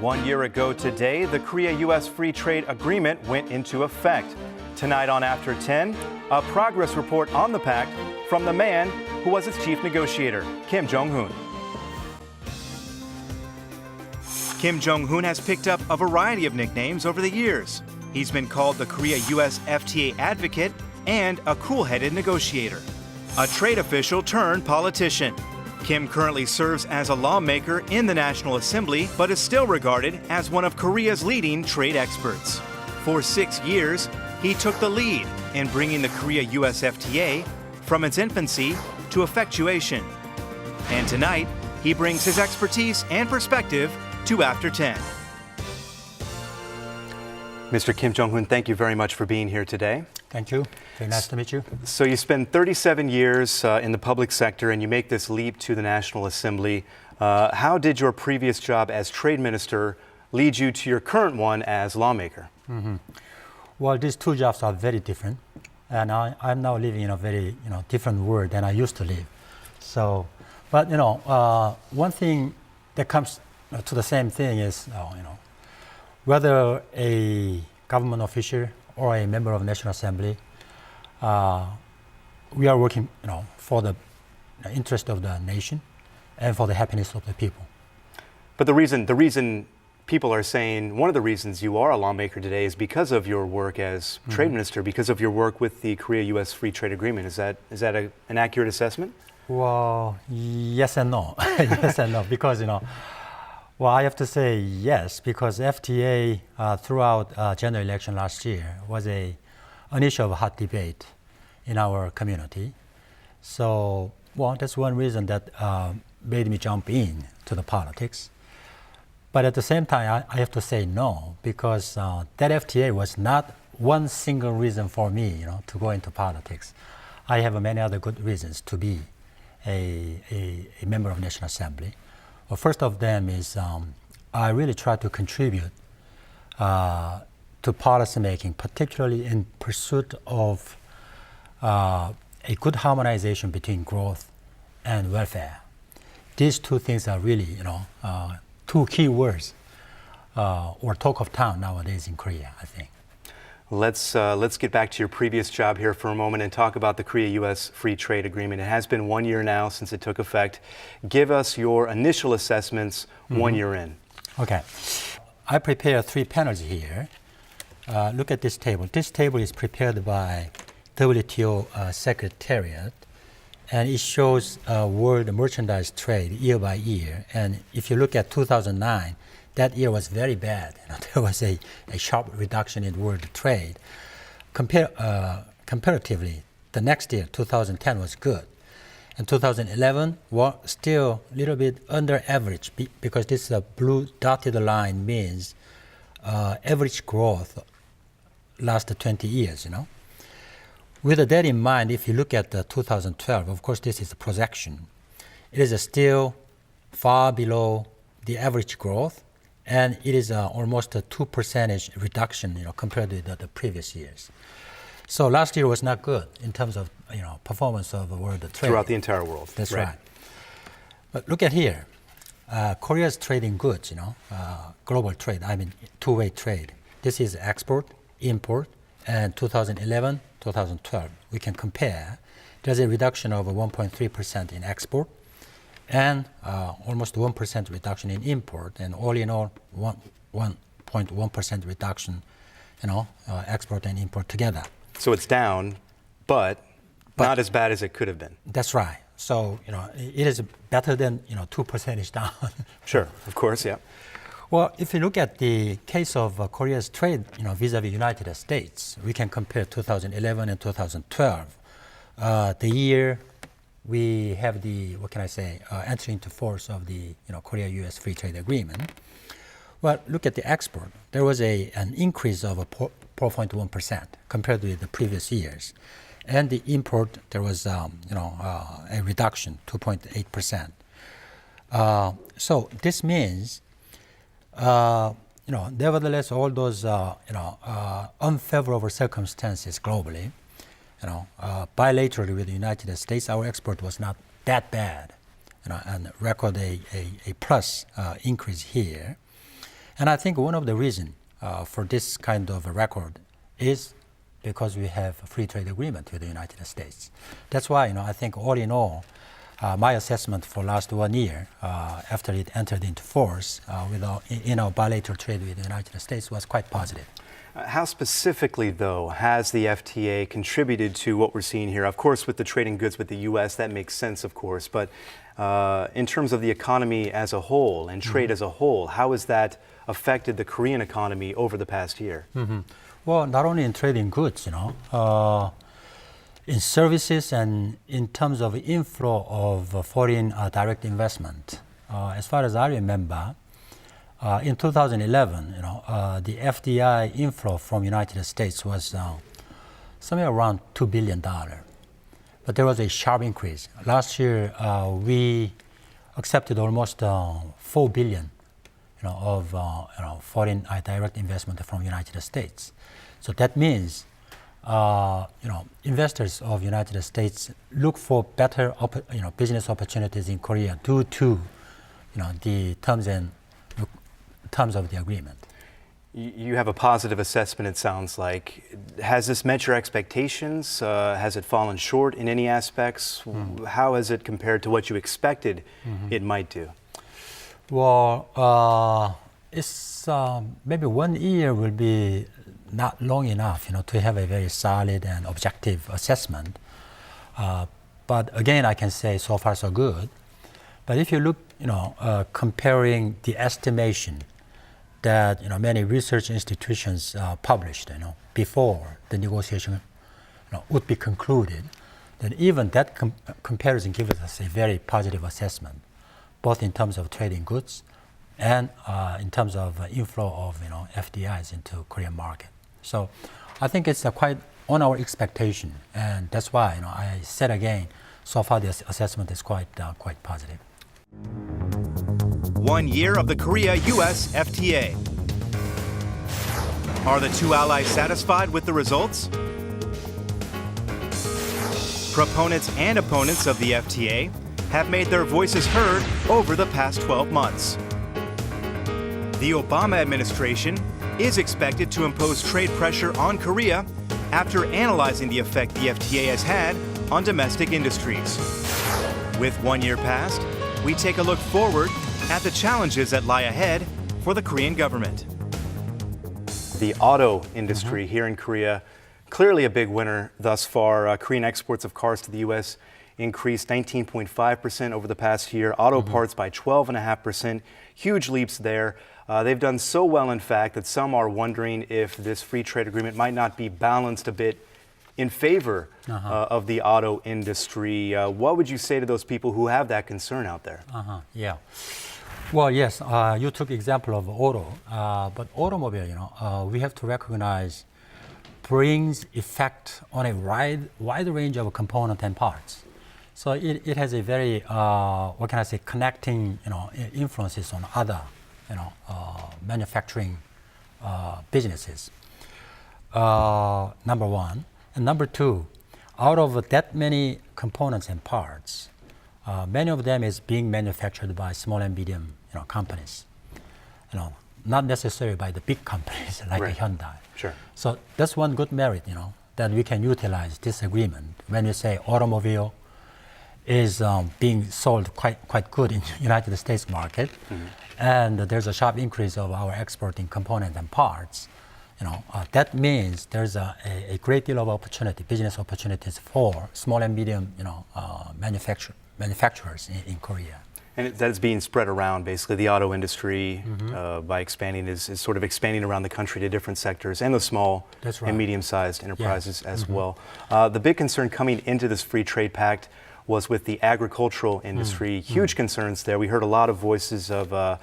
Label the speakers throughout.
Speaker 1: 1 year ago today, the Korea-U.S. Free Trade Agreement went into effect. Tonight on After 10, a progress report on the pact from the man who was its chief negotiator, Kim Jong-hoon. Kim Jong-hoon has picked up a variety of nicknames over the years. He's been called the Korea-U.S. FTA advocate and a cool-headed negotiator. A trade official turned politician. Kim currently serves as a lawmaker in the National Assembly, but is still regarded as one of Korea's leading trade experts. For 6 years, he took the lead in bringing the Korea-U.S. FTA from its infancy to effectuation. And tonight, he brings his expertise and perspective to After 10. Mr. Kim Jong-hoon, thank you very much for being here today.
Speaker 2: Thank you. Very nice to meet you.
Speaker 1: So you spend 37 years in the public sector and you make this leap to the National Assembly. How did your previous job as trade minister lead you to your current one as lawmaker?
Speaker 2: Well, these two jobs are very different, and I'm now living in a very different world than I used to live. So, but one thing that comes to the same thing is whether a government official or a member of the National Assembly, we are working for the interest of the nation and for the happiness of the people.
Speaker 1: But the reason people are saying, one of the reasons you are a lawmaker today is because of your work as trade minister, because of your work with the Korea-U.S. Free Trade Agreement. Is that an accurate assessment?
Speaker 2: Well, yes and no. Yes and no, because well, I have to say yes, because FTA throughout general election last year was an issue of hot debate in our community. So, well, that's one reason that made me jump in to the politics. But at the same time, I have to say no, because that FTA was not one single reason for me, to go into politics. I have many other good reasons to be a member of the National Assembly. Well, first of them is I really try to contribute to policy making, particularly in pursuit of a good harmonization between growth and welfare. These two things are really, two key words or talk of town nowadays in Korea, I think.
Speaker 1: Let's get back to your previous job here for a moment and talk about the Korea-U.S. Free Trade Agreement. It has been 1 year now since it took effect. Give us your initial assessments 1 year in.
Speaker 2: Okay. I prepared 3 panels here. Look at this table. This table is prepared by WTO Secretariat, and it shows world merchandise trade year by year. And if you look at 2009, that year was very bad. There was a sharp reduction in world trade. Comparatively, the next year, 2010, was good. And 2011 was still a little bit under average because this blue dotted line means average growth lasted 20 years, With that in mind, if you look at 2012, of course, this is a projection. It is still far below the average growth, and it is almost a 2% reduction, compared to the previous years. So last year was not good in terms of performance of world trade
Speaker 1: throughout the entire world.
Speaker 2: That's right. But look at here, Korea's trading goods, global trade. I mean two-way trade. This is export, import, and 2011, 2012. We can compare. There's a reduction of 1.3% in export, and almost 1% reduction in import, and all in all, 1.1% reduction, export and import together.
Speaker 1: So it's down, but not as bad as it could have been.
Speaker 2: That's right. So, it is better than, 2% down.
Speaker 1: Sure, of course, yeah.
Speaker 2: Well, if you look at the case of Korea's trade, vis-a-vis United States, we can compare 2011 and 2012. The year we have the, entry into force of the Korea-U.S. Free Trade Agreement. Well, look at the export. There was an increase of 4.1% compared to the previous years. And the import, there was a reduction, 2.8%. So this means, nevertheless, all those unfavorable circumstances globally, bilaterally with the United States, our export was not that bad, and record a plus increase here. And I think one of the reasons for this kind of a record is because we have a free trade agreement with the United States. That's why, I think all in all, my assessment for last 1 year, after it entered into force with our bilateral trade with the United States, was quite positive.
Speaker 3: How specifically, though, has the FTA contributed to what we're seeing here? Of course, with the trading goods with the U.S., that makes sense, of course. But in terms of the economy as a whole and trade as a whole, how has that affected the Korean economy over the past year?
Speaker 2: Well, not only in trading goods, in services and in terms of inflow of foreign direct investment. As far as I remember, in 2011, the FDI inflow from United States was somewhere around $2 billion. But there was a sharp increase. Last year, we accepted almost $4 billion of foreign direct investment from United States. So that means investors of United States look for better business opportunities in Korea due to the terms of the agreement.
Speaker 3: You have a positive assessment, it sounds like. Has this met your expectations? Has it fallen short in any aspects? How has it compared to what you expected it might do?
Speaker 2: Well, it's maybe 1 year will be not long enough, to have a very solid and objective assessment. But again, I can say so far so good. But if you look, comparing the estimation that many research institutions published, before the negotiation would be concluded, then even that comparison gives us a very positive assessment, both in terms of trading goods and in terms of inflow of FDIs into Korean market. So I think it's quite on our expectation, and that's why I said again, so far the assessment is quite positive.
Speaker 1: 1 year of the Korea-U.S. FTA. Are the two allies satisfied with the results? Proponents and opponents of the FTA have made their voices heard over the past 12 months. The Obama administration is expected to impose trade pressure on Korea after analyzing the effect the FTA has had on domestic industries. With 1 year past, we take a look forward at the challenges that lie ahead for the Korean government.
Speaker 3: The auto industry here in Korea, clearly a big winner thus far. Korean exports of cars to the U.S. increased 19.5% over the past year. Auto parts by 12.5%. Huge leaps there. They've done so well, in fact, that some are wondering if this free trade agreement might not be balanced a bit in favor of the auto industry. What would you say to those people who have that concern out there?
Speaker 2: Yeah. Well, yes, you took example of auto, but automobile, we have to recognize brings effect on a wide range of components and parts. So it has a very, connecting, influences on other, manufacturing businesses. Number one. And number two, out of that many components and parts, many of them is being manufactured by small and medium companies, not necessarily by the big companies like Hyundai.
Speaker 3: Sure.
Speaker 2: So that's one good merit, that we can utilize this agreement when you say automobile is being sold quite good in the United States market, and there's a sharp increase of our exporting components and parts. That means there's a great deal of opportunity, business opportunities for small and medium, manufacturers in Korea.
Speaker 3: And that is being spread around, basically. The auto industry, by expanding, is sort of expanding around the country to different sectors, and the small and medium-sized enterprises as well. The big concern coming into this free trade pact was with the agricultural industry. Huge concerns there. We heard a lot of voices of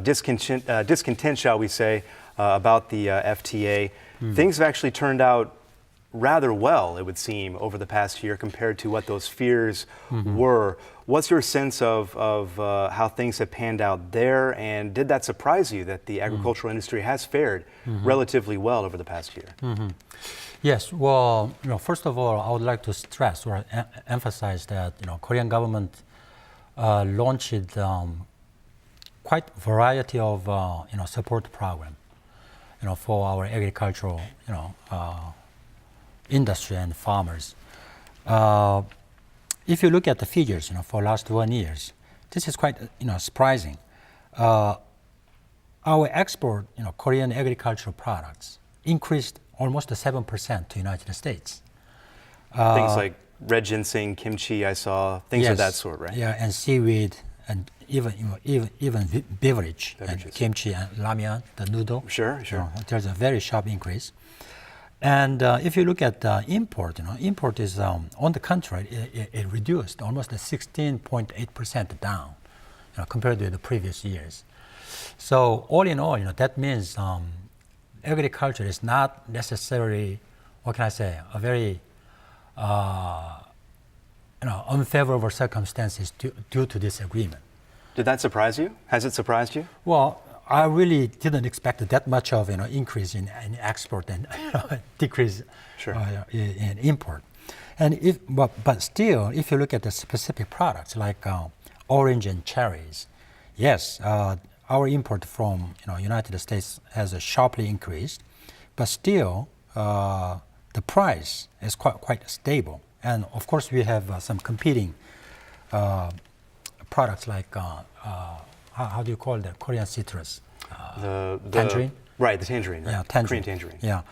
Speaker 3: discontent, shall we say, about the FTA. Things have actually turned out rather well, it would seem, over the past year compared to what those fears were. What's your sense of how things have panned out there, and did that surprise you that the agricultural industry has fared relatively well over the past year?
Speaker 2: Yes, well, first of all, I would like to stress or emphasize that Korean government launched quite variety of support program, for our agricultural industry and farmers. If you look at the figures, for last 1 year, this is quite surprising. Our export, Korean agricultural products increased almost 7% to United States.
Speaker 3: Things like red ginseng, kimchi, I saw, things of
Speaker 2: Yes.
Speaker 3: that sort, right?
Speaker 2: Yeah, and seaweed, and even beverage, and kimchi and ramyeon, the noodle.
Speaker 3: Sure.
Speaker 2: There's a very sharp increase. And if you look at import, import is, on the contrary, it reduced almost 16.8% down, compared to the previous years. So all in all, that means agriculture is not necessarily, what can I say, a very unfavorable circumstances due to this agreement.
Speaker 3: Did that surprise you? Has it surprised you?
Speaker 2: Well, I really didn't expect that much of increase in export and decrease
Speaker 3: Sure.
Speaker 2: In import. And but still, if you look at the specific products like orange and cherries, yes, our import from United States has sharply increased, but still the price is quite stable. And of course, we have some competing products like how do you call that? Korean citrus,
Speaker 3: The
Speaker 2: tangerine.
Speaker 3: Right, the tangerine.
Speaker 2: Yeah,
Speaker 3: Right?
Speaker 2: tangerine.
Speaker 3: Korean tangerine.
Speaker 2: Yeah,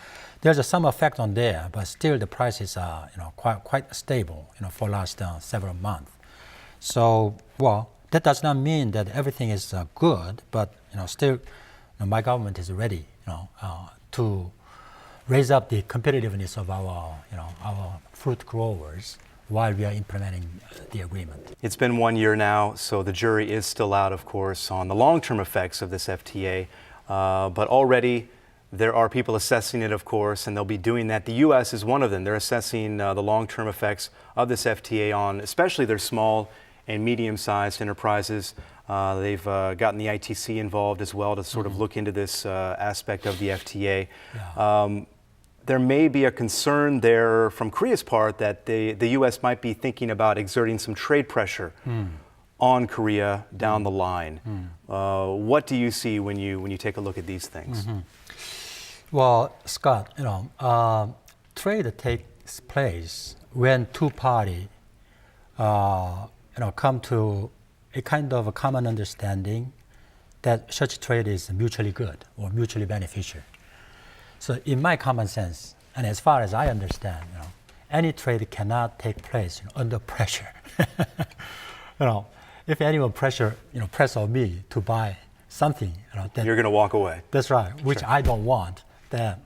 Speaker 2: there's some effect on there, but still the prices are quite stable for last several months. So well, that does not mean that everything is good, but still, my government is ready to raise up the competitiveness of our fruit growers while we are implementing the agreement.
Speaker 3: It's been 1 year now, so the jury is still out, of course, on the long-term effects of this FTA. But already there are people assessing it, of course, and they'll be doing that. The U.S. is one of them. They're assessing the long-term effects of this FTA on especially their small and medium-sized enterprises. They've gotten the ITC involved as well to sort of look into this aspect of the FTA.
Speaker 2: Yeah.
Speaker 3: There may be a concern there from Korea's part that the U.S. might be thinking about exerting some trade pressure on Korea down the line. What do you see when you take a look at these things?
Speaker 2: Well, Scott, trade takes place when two parties, come to a kind of a common understanding that such trade is mutually good or mutually beneficial. So in my common sense, and as far as I understand, any trade cannot take place under pressure. If anyone press on me to buy something, then
Speaker 3: You're going to walk away.
Speaker 2: that's right, which
Speaker 3: Sure.
Speaker 2: I don't want, then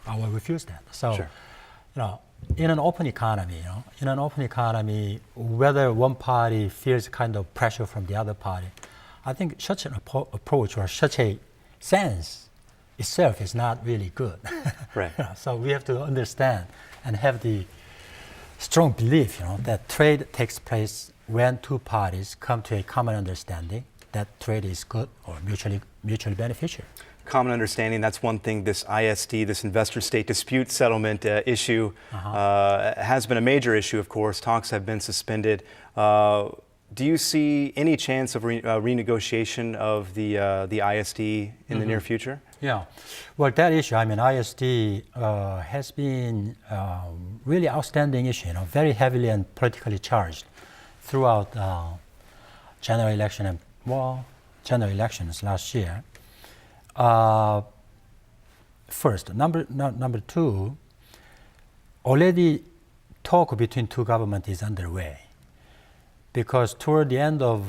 Speaker 2: I will refuse that. So,
Speaker 3: Sure.
Speaker 2: in an open economy, whether one party feels kind of pressure from the other party, I think such an approach or such a sense itself is not really good.
Speaker 3: Right.
Speaker 2: So we have to understand and have the strong belief, that trade takes place when two parties come to a common understanding that trade is good or mutually beneficial.
Speaker 3: Common understanding, that's one thing. This ISD, this investor-state dispute settlement issue has been a major issue, of course. Talks have been suspended. Do you see any chance of renegotiation of the ISD in the near future?
Speaker 2: Yeah, well, that issue, ISD has been really outstanding issue, very heavily and politically charged throughout general elections last year. First, number two, already talk between two governments is underway, because toward the end of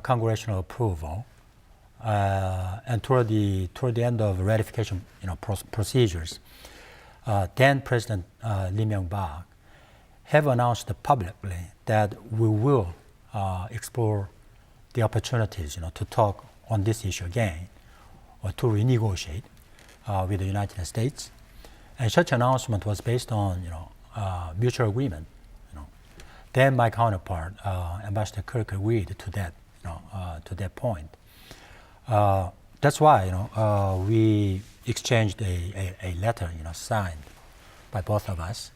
Speaker 2: congressional approval and toward the end of ratification procedures, then President Lee Myung-bak have announced publicly that we will explore the opportunities to talk on this issue again or to renegotiate with the United States. And such announcement was based on mutual agreement. Then my counterpart, Ambassador Kirk, agreed to that point. That's why we exchanged a letter signed by both of us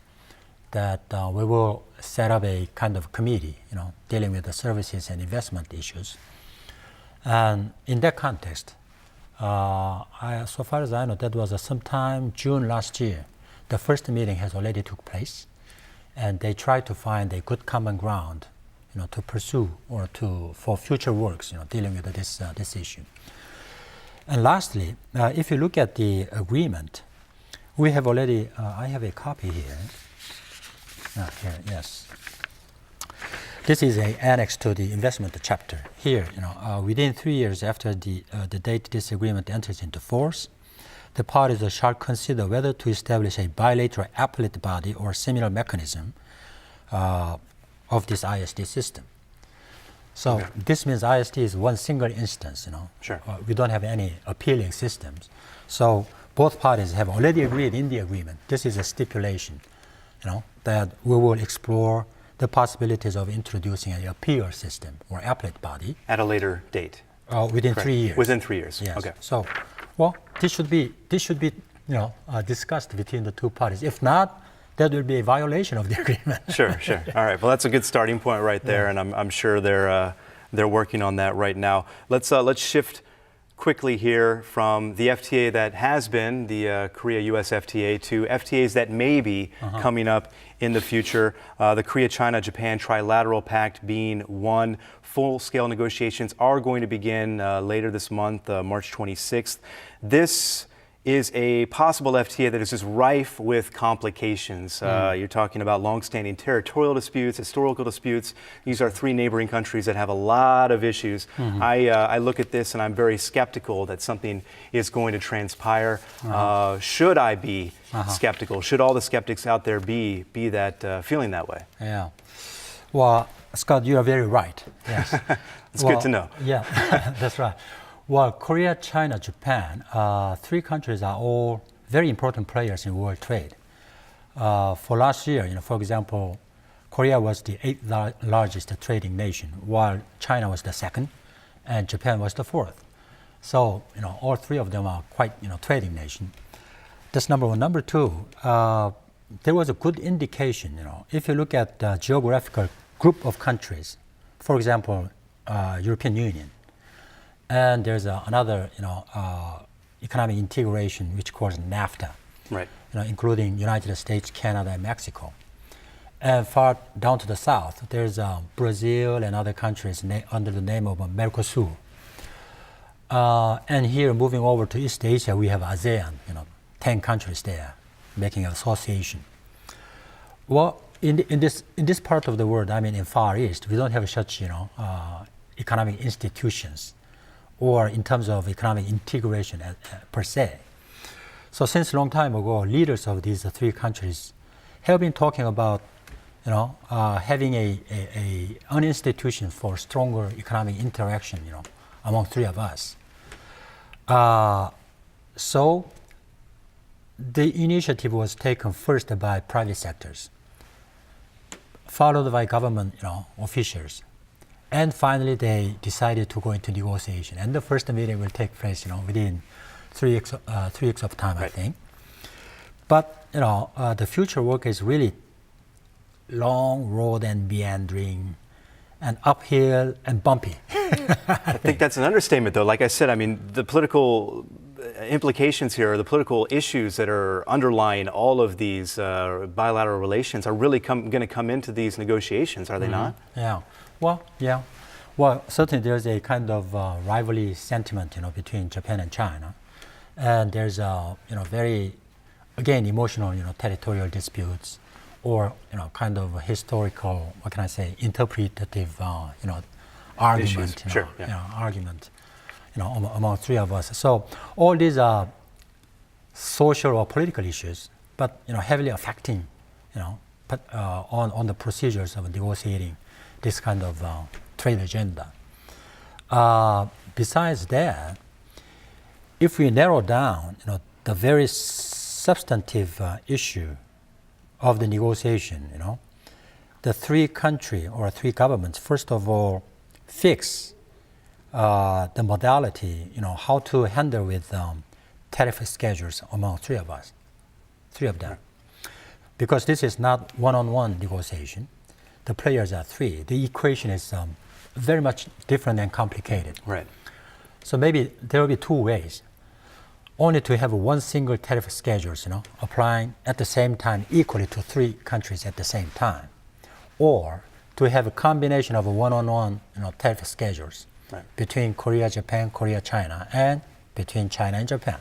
Speaker 2: that we will set up a kind of committee dealing with the services and investment issues. And in that context, so far as I know, that was sometime June last year. The first meeting has already took place, and they tried to find a good common ground, to pursue or for future works, dealing with this issue. And lastly, if you look at the agreement, we have already. I have a copy here. Here, yes. This is an annex to the investment chapter. Here, within 3 years after the date this agreement enters into force, the parties shall consider whether to establish a bilateral appellate body or similar mechanism of this ISD system. So this means ISD is one single instance.
Speaker 3: Sure.
Speaker 2: We don't have any appealing systems. So both parties have already agreed in the agreement. This is a stipulation, that we will explore the possibilities of introducing an appeal system or appellate body
Speaker 3: At a later date.
Speaker 2: Within
Speaker 3: Correct.
Speaker 2: 3 years.
Speaker 3: Within 3 years.
Speaker 2: Yes.
Speaker 3: Okay.
Speaker 2: So, this should be discussed between the two parties. If not, that will be a violation of the agreement.
Speaker 3: Sure. All right. Well, that's a good starting point right there, and I'm sure they're working on that right now. Let's shift quickly here from the FTA that has been the Korea-U.S. FTA to FTAs that may be coming up in the future. The Korea-China-Japan trilateral pact being one. Full-scale negotiations are going to begin later this month, March 26th. This is a possible FTA that is just rife with complications. You're talking about long-standing territorial disputes, historical disputes. These are three neighboring countries that have a lot of issues. I look at this and I'm very skeptical that something is going to transpire. Should I be skeptical? Should all the skeptics out there be that feeling that way?
Speaker 2: Yeah. Well, Scott, you are very right. Yes.
Speaker 3: It's good to know.
Speaker 2: Yeah, that's right. Well, Korea, China, Japan, three countries are all very important players in world trade. For last year, for example, Korea was the 8th largest trading nation, while China was the 2nd, and Japan was the 4th. So, all three of them are quite, trading nation. That's number one. Number two, there was a good indication, if you look at the geographical group of countries, for example, European Union, and there's another, economic integration which calls NAFTA,
Speaker 3: right?
Speaker 2: Including United States, Canada, and Mexico. And far down to the south, there's Brazil and other countries under the name of Mercosur. And here, moving over to East Asia, we have ASEAN, 10 countries there, making an association. Well, in this part of the world, in Far East, we don't have such, economic institutions, or in terms of economic integration per se. So since a long time ago, leaders of these three countries have been talking about, having an institution for stronger economic interaction, among three of us. So the initiative was taken first by private sectors, followed by government, officials. And finally, they decided to go into negotiation. And the first meeting will take place, within 3 weeks of time, I think. But, the future work is really long road and meandering and uphill and bumpy.
Speaker 3: I think that's an understatement, though. Like I said, the political implications here, or the political issues that are underlying all of these bilateral relations are really going to come into these negotiations, are they not?
Speaker 2: Yeah. Well, yeah. Well, certainly there's a kind of rivalry sentiment, between Japan and China, and there's very, again, emotional, territorial disputes, or kind of historical, interpretative, argument, argument, among three of us. So all these are social or political issues, but heavily affecting, on the procedures of negotiating this kind of trade agenda. Besides that, if we narrow down, the very substantive issue of the negotiation, the three countries or three governments, first of all, fix the modality, how to handle with tariff schedules among three of them. Because this is not one-on-one negotiation. The players are three. The equation is very much different and complicated.
Speaker 3: Right.
Speaker 2: So maybe there will be two ways. Only to have one single tariff schedule, applying at the same time equally to three countries at the same time, or to have a combination of one-on-one, tariff schedules between Korea, Japan, Korea, China, and between China and Japan.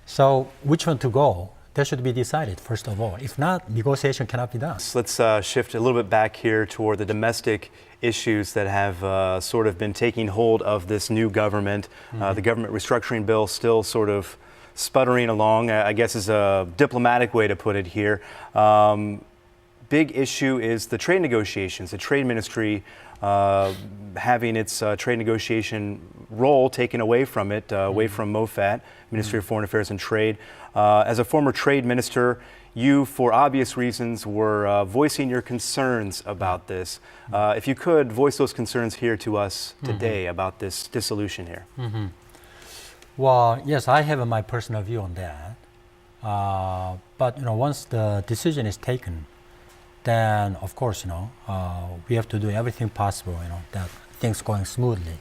Speaker 2: So which one to go? That should be decided first of all. If not, negotiation cannot be done.
Speaker 3: Let's shift a little bit back here toward the domestic issues that have sort of been taking hold of this new government. The government restructuring bill still sort of sputtering along, I guess is a diplomatic way to put it here. Big issue is the trade negotiations. The trade ministry having its trade negotiation role taken away from it, away from MOFAT, Ministry of Foreign Affairs and Trade. As a former trade minister, you, for obvious reasons, were voicing your concerns about this. If you could voice those concerns here to us today about this dissolution here.
Speaker 2: Well, yes, I have my personal view on that. But once the decision is taken, then of course, we have to do everything possible, that things going smoothly.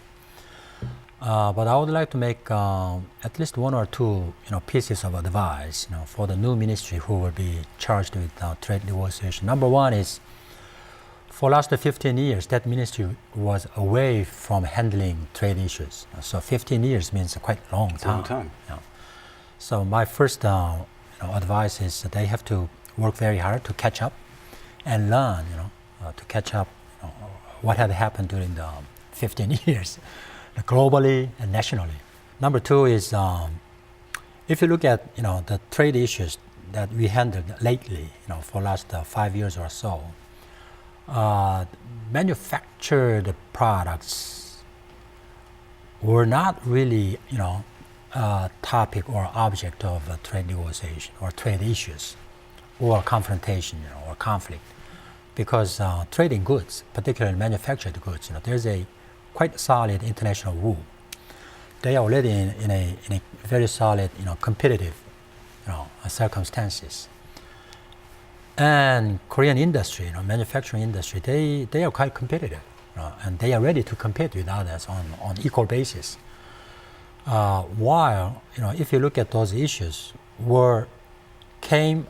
Speaker 2: But I would like to make at least one or two, pieces of advice, for the new ministry who will be charged with trade negotiation. Number one is, for last 15 years, that ministry was away from handling trade issues. So 15 years means a quite long time.
Speaker 3: Long time.
Speaker 2: So my first advice is that they have to work very hard to catch up and learn, to catch up what had happened during the 15 years, globally and nationally. Number two is, if you look at the trade issues that we handled lately, for last 5 years or so, manufactured products were not really, topic or object of trade negotiation or trade issues or confrontation, or conflict. Because trading goods, particularly manufactured goods, there's a quite solid international rule. They are already in a very solid, competitive, circumstances. And Korean industry, manufacturing industry, they are quite competitive, and they are ready to compete with others on equal basis. While, if you look at those issues, came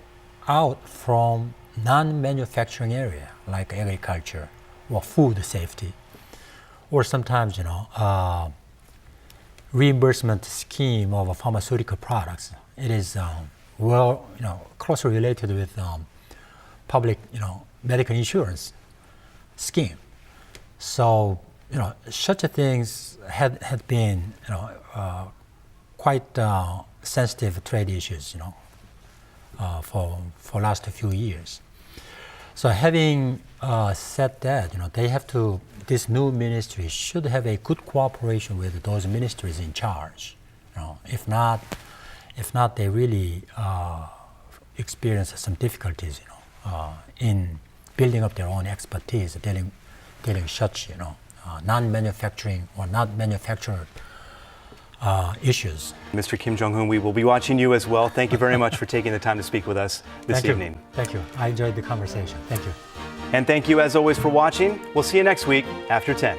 Speaker 2: out from non-manufacturing area like agriculture or food safety, or sometimes reimbursement scheme of pharmaceutical products. It is closely related with public medical insurance scheme. So such things had been quite sensitive trade issues for last few years. So having said that, this new ministry should have a good cooperation with those ministries in charge. If not, they really experience some difficulties, in building up their own expertise, dealing such, non-manufacturing or not manufactured issues.
Speaker 3: Mr. Kim Jong-hoon, we will be watching you as well. Thank you very much for taking the time to speak with us this evening.
Speaker 2: Thank you. I enjoyed the conversation. Thank you.
Speaker 3: And thank you as always for watching. We'll see you next week after 10.